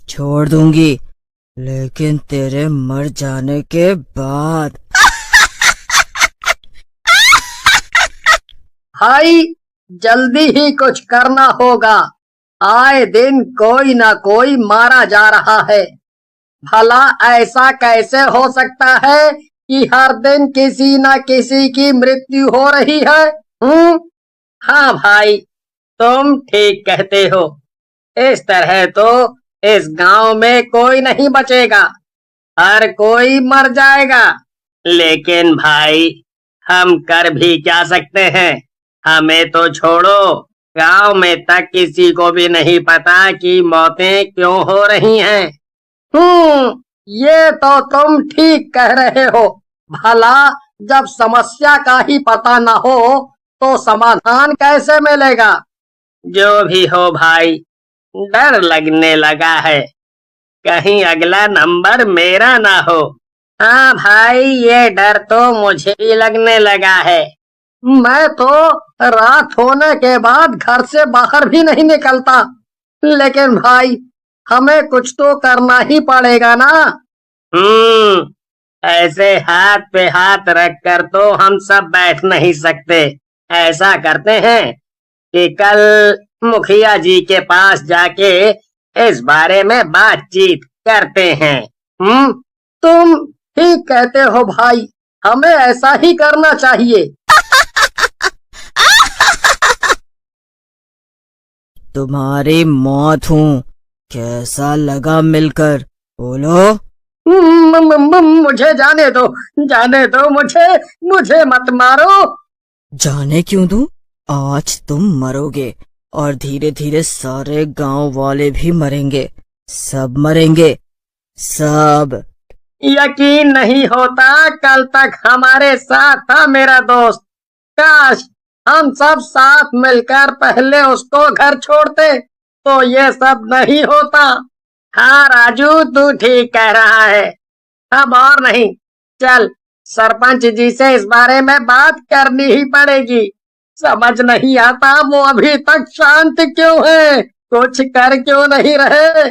छोड़ दूंगी, लेकिन तेरे मर जाने के बाद। भाई जल्दी ही कुछ करना होगा। आए दिन कोई ना कोई मारा जा रहा है। भला ऐसा कैसे हो सकता है कि हर दिन किसी न किसी की मृत्यु हो रही है? हाँ भाई, तुम ठीक कहते हो। इस तरह तो इस गांव में कोई नहीं बचेगा, हर कोई मर जाएगा। लेकिन भाई, हम कर भी क्या सकते हैं? हमें तो छोड़ो, गांव में तक किसी को भी नहीं पता कि मौतें क्यों हो रही हैं। ये तो तुम ठीक कह रहे हो। भला जब समस्या का ही पता न हो तो समाधान कैसे मिलेगा? जो भी हो भाई, डर लगने लगा है, कहीं अगला नंबर मेरा ना हो। हाँ भाई, ये डर तो मुझे भी लगने लगा है। मैं तो रात होने के बाद घर से बाहर भी नहीं निकलता। लेकिन भाई, हमें कुछ तो करना ही पड़ेगा ना। ऐसे हाथ पे हाथ रख कर तो हम सब बैठ नहीं सकते। ऐसा करते हैं कि कल मुखिया जी के पास जाके इस बारे में बातचीत करते हैं। तुम ठीक कहते हो भाई, हमें ऐसा ही करना चाहिए। तुम्हारी मौत हूँ, कैसा लगा मिलकर? बोलो। मुझे जाने दो, जाने दो, मुझे मत मारो। जाने क्यों दूं? आज तुम मरोगे और धीरे धीरे सारे गांव वाले भी मरेंगे। सब मरेंगे, सब। यकीन नहीं होता कल तक हमारे साथ था मेरा दोस्त। काश हम सब साथ मिलकर पहले उसको घर छोड़ते तो ये सब नहीं होता। हाँ राजू, तू ठीक कह रहा है। अब और नहीं, चल सरपंच जी से इस बारे में बात करनी ही पड़ेगी। समझ नहीं आता वो अभी तक शांत क्यों है, कुछ कर क्यों नहीं रहे।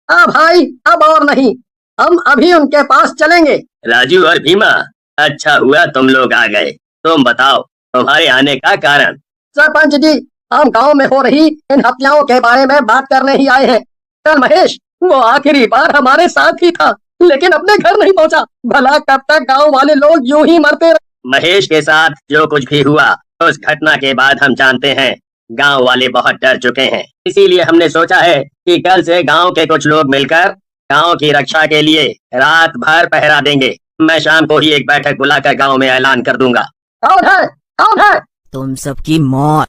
हाँ भाई, अब और नहीं, हम अभी उनके पास चलेंगे। राजू और भीमा, अच्छा हुआ तुम लोग आ गए। तुम बताओ, तुम्हारे आने का कारण? सरपंच जी, हम गांव में हो रही इन हत्याओं के बारे में बात करने ही आए हैं। कल महेश, वो आखिरी बार हमारे साथ ही था, लेकिन अपने घर नहीं पहुंचा। भला कब तक गांव वाले लोग यूं ही मरते रहे? महेश के साथ जो कुछ भी हुआ, उस घटना के बाद हम जानते हैं गांव वाले बहुत डर चुके हैं। इसीलिए हमने सोचा है कि कल से गांव के कुछ लोग मिलकर गांव की रक्षा के लिए रात भर पहरा देंगे। मैं शाम को ही एक बैठक बुलाकर गांव में ऐलान कर दूंगा। कौन है? कौन है? तुम सबकी मौत।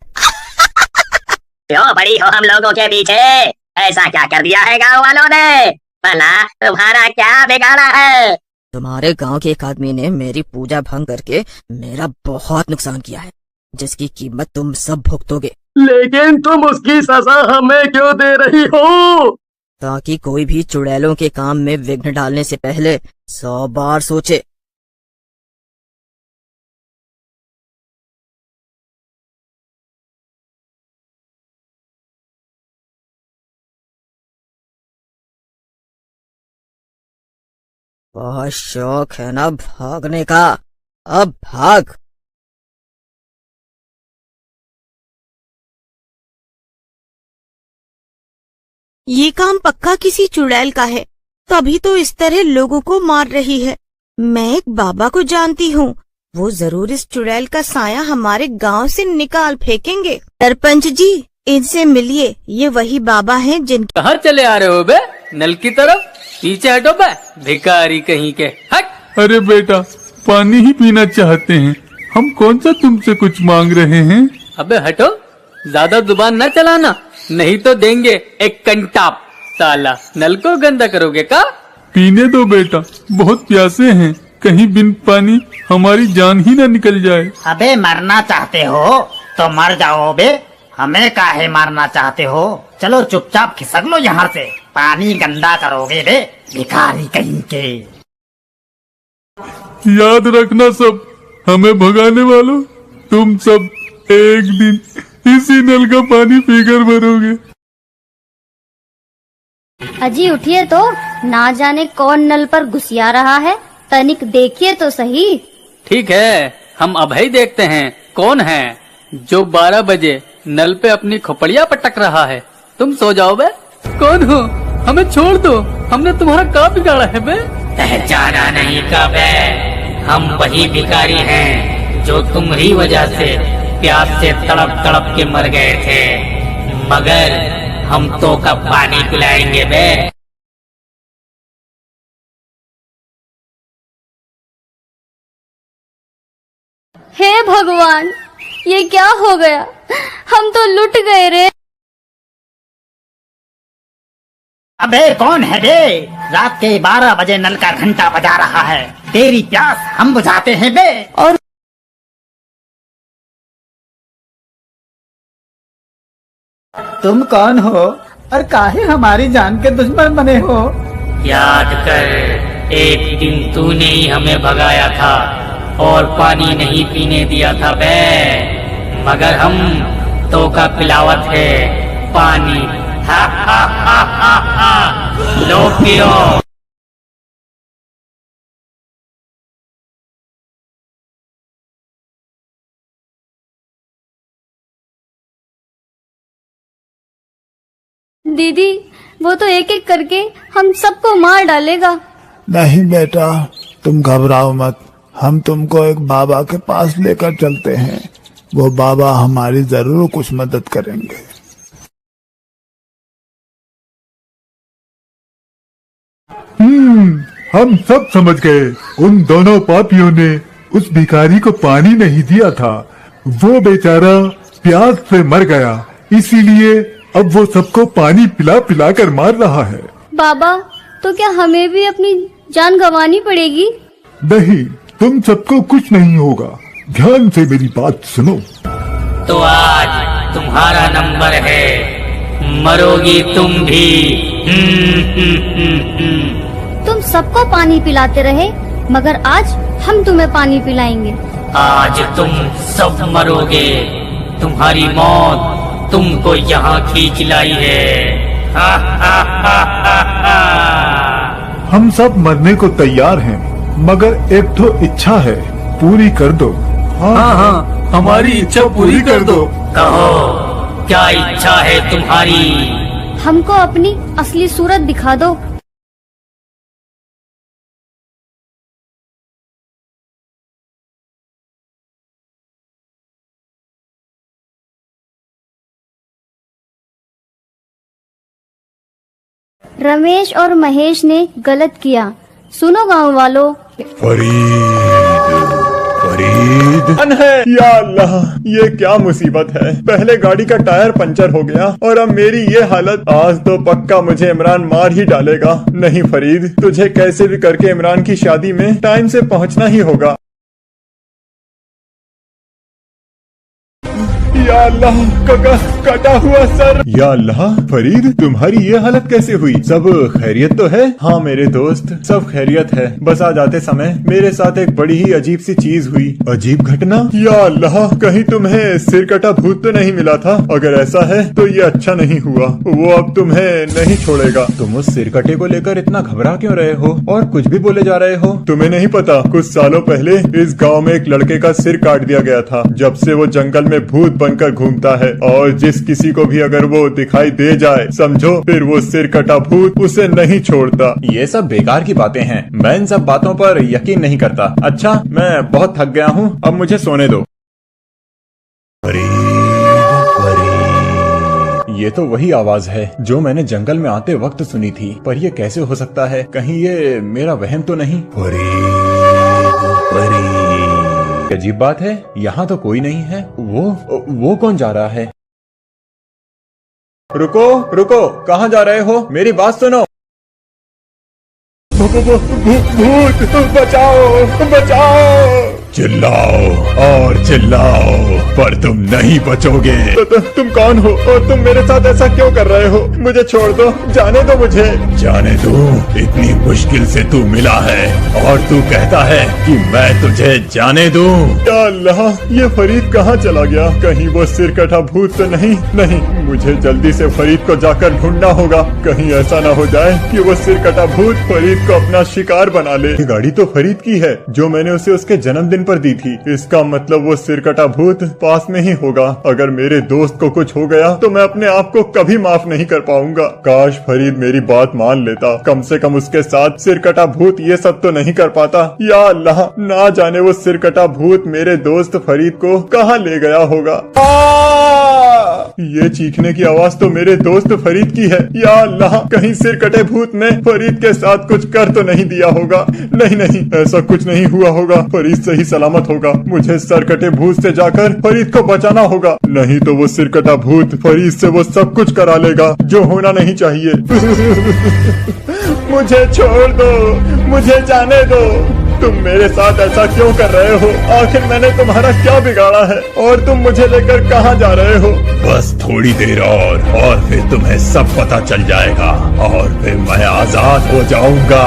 क्यों पड़ी हो हम लोगों के पीछे? ऐसा क्या कर दिया है गांव वालों ने? भला तुम्हारा क्या बिगाड़ा है? तुम्हारे गांव के एक आदमी ने मेरी पूजा भंग करके मेरा बहुत नुकसान किया है, जिसकी कीमत तुम सब भुगतोगे। लेकिन तुम उसकी सजा हमें क्यों दे रही हो? ताकि कोई भी चुड़ैलों के काम में विघ्न डालने से पहले 100 बार सोचे। बहुत शौक है ना भागने का? अब भाग। ये काम पक्का किसी चुड़ैल का है, तभी तो इस तरह लोगों को मार रही है। मैं एक बाबा को जानती हूँ, वो जरूर इस चुड़ैल का साया हमारे गांव से निकाल फेंकेंगे। सरपंच जी, इनसे मिलिए, ये वही बाबा हैं जिन। कहाँ चले आ रहे हो बे? नल की तरफ पीछे हटो बे, भिखारी कहीं के। हट। अरे बेटा, पानी ही पीना चाहते हैं, हम कौन सा तुमसे कुछ मांग रहे हैं। अबे हटो, ज्यादा जुबान न चलाना, नहीं तो देंगे एक कंटाप। साला नल को गंदा करोगे का? पीने दो बेटा, बहुत प्यासे हैं, कहीं बिन पानी हमारी जान ही न निकल जाए। अबे मरना चाहते हो तो मर जाओ बे, हमें काहे मारना चाहते हो? चलो चुपचाप खिसक लो यहाँ से, पानी गंदा करोगे बे, भिखारी कहीं के। याद रखना सब, हमें भगाने वालों, तुम सब एक दिन इसी नल का पानी पीकर मरोगे। अजी उठिए तो, ना जाने कौन नल पर घुसिया रहा है, तनिक देखिए तो सही। ठीक है, हम अभी देखते हैं कौन है जो 12 बजे नल पे अपनी खोपड़िया पटक रहा है। तुम सो जाओ बे। कौन हो? हमें छोड़ दो, हमने तुम्हारा काम बिगाड़ा है बे। पहचाना नहीं का बे, हम वही भिखारी हैं जो तुम्हारी वजह से प्यास से तड़प तड़प के मर गए थे, मगर हम तो कब पानी पिलाएंगे बे। हे भगवान, ये क्या हो गया, हम तो लुट गए रे। अबे कौन है बे? रात के 12 बजे नल का घंटा बजा रहा है, तेरी प्यास हम बुझाते हैं बे। और तुम कौन हो और काहे हमारी जान के दुश्मन बने हो? याद कर, एक दिन तूने ही हमें भगाया था और पानी नहीं पीने दिया था बे, मगर हम तो का पिलावत है पानी। हा हा हा हा हा, लो पियो। दीदी, वो तो एक एक करके हम सबको मार डालेगा। नहीं बेटा, तुम घबराओ मत, हम तुमको एक बाबा के पास लेकर चलते हैं। वो बाबा हमारी जरूर कुछ मदद करेंगे। हम सब समझ गए, उन दोनों पापियों ने उस भिखारी को पानी नहीं दिया था। वो बेचारा प्यास से मर गया, इसीलिए अब वो सबको पानी पिला पिला कर मार रहा है। बाबा, तो क्या हमें भी अपनी जान गंवानी पड़ेगी? नहीं, तुम सबको कुछ नहीं होगा। ध्यान से मेरी बात सुनो। तो आज तुम्हारा नंबर है, मरोगी तुम भी। तुम सबको पानी पिलाते रहे, मगर आज हम तुम्हें पानी पिलाएंगे। आज तुम सब मरोगे, तुम्हारी मौत तुमको यहाँ खींच लाई है। हा हा हा हा हा। हम सब मरने को तैयार हैं, मगर एक तो इच्छा है, पूरी कर दो। हाँ, हमारी इच्छा पूरी कर दो। कहो, क्या इच्छा है तुम्हारी? हमको अपनी असली सूरत दिखा दो। रमेश और महेश ने गलत किया। सुनो गांव वालों, फरीद है। या अल्लाह, ये क्या मुसीबत है। पहले गाड़ी का टायर पंचर हो गया और अब मेरी ये हालत। आज तो पक्का मुझे इमरान मार ही डालेगा। नहीं फरीद, तुझे कैसे भी करके इमरान की शादी में टाइम से पहुंचना ही होगा। या अल्लाह, कटा हुआ सर। या अल्लाह, फरीद तुम्हारी ये हालत कैसे हुई? सब खैरियत तो है? हाँ मेरे दोस्त, सब खैरियत है। बस आ जाते समय मेरे साथ एक बड़ी ही अजीब सी चीज हुई। अजीब घटना? या अल्लाह, कहीं तुम्हें सिर कटा भूत तो नहीं मिला था? अगर ऐसा है तो ये अच्छा नहीं हुआ, वो अब तुम्हें नहीं छोड़ेगा। तुम उस सिर कटे को लेकर इतना घबरा क्यों रहे हो और कुछ भी बोले जा रहे हो? तुम्हें नहीं पता, कुछ सालों पहले इस गाँव में एक लड़के का सिर काट दिया गया था। जब से वो जंगल में भूत बनकर घूमता है और जिस किसी को भी अगर वो दिखाई दे जाए, समझो फिर वो सिर कटा भूत उसे नहीं छोड़ता। ये सब बेकार की बातें हैं, मैं इन सब बातों पर यकीन नहीं करता। अच्छा, मैं बहुत थक गया हूँ, अब मुझे सोने दो। ये तो वही आवाज है जो मैंने जंगल में आते वक्त सुनी थी, पर ये कैसे हो सकता है? कहीं ये मेरा वहम तो नहीं? अजीब बात है, यहाँ तो कोई नहीं है। वो कौन जा रहा है? रुको रुको, कहाँ जा रहे हो? मेरी बात सुनो। भूत, बचाओ बचाओ। चिल्लाओ और चिल्लाओ पर तुम नहीं बचोगे। तुम कौन हो और तुम मेरे साथ ऐसा क्यों कर रहे हो? मुझे छोड़ दो, जाने दो मुझे। जाने दो? इतनी मुश्किल से तू मिला है और तू कहता है कि मैं तुझे जाने दूं? या अल्लाह, ये फरीद कहाँ चला गया? कहीं वो सिरकटा भूत तो नहीं? नहीं, मुझे जल्दी से फरीद को जाकर ढूंढना होगा। कहीं ऐसा ना हो जाए कि वो सिरकटा भूत फरीद को अपना शिकार बना ले। ये गाड़ी तो फरीद की है जो मैंने उसे उसके जन्मदिन पर दी थी। इसका मतलब वो सिरकटा भूत पास में ही होगा। अगर मेरे दोस्त को कुछ हो गया तो मैं अपने आप को कभी माफ नहीं कर पाऊंगा। काश फरीद मेरी बात मान लेता, कम से कम उसके साथ सिरकटा भूत ये सब तो नहीं कर पाता। या अल्लाह, ना जाने वो सिरकटा भूत मेरे दोस्त फरीद को कहाँ ले गया होगा। ये चीखने की आवाज तो मेरे दोस्त फरीद की है। या अल्लाह, कहीं सिरकटे भूत ने फरीद के साथ कुछ कर तो नहीं दिया होगा। नहीं नहीं, ऐसा कुछ नहीं हुआ होगा। फरीद सही सलामत होगा। मुझे सिरकटे भूत से जाकर फरीद को बचाना होगा, नहीं तो वो सिरकटा भूत फरीद से वो सब कुछ करा लेगा जो होना नहीं चाहिए। मुझे छोड़ दो, मुझे जाने दो। तुम मेरे साथ ऐसा क्यों कर रहे हो? आखिर मैंने तुम्हारा क्या बिगाड़ा है और तुम मुझे लेकर कहाँ जा रहे हो? बस थोड़ी देर और फिर तुम्हें सब पता चल जाएगा और फिर मैं आजाद हो जाऊंगा।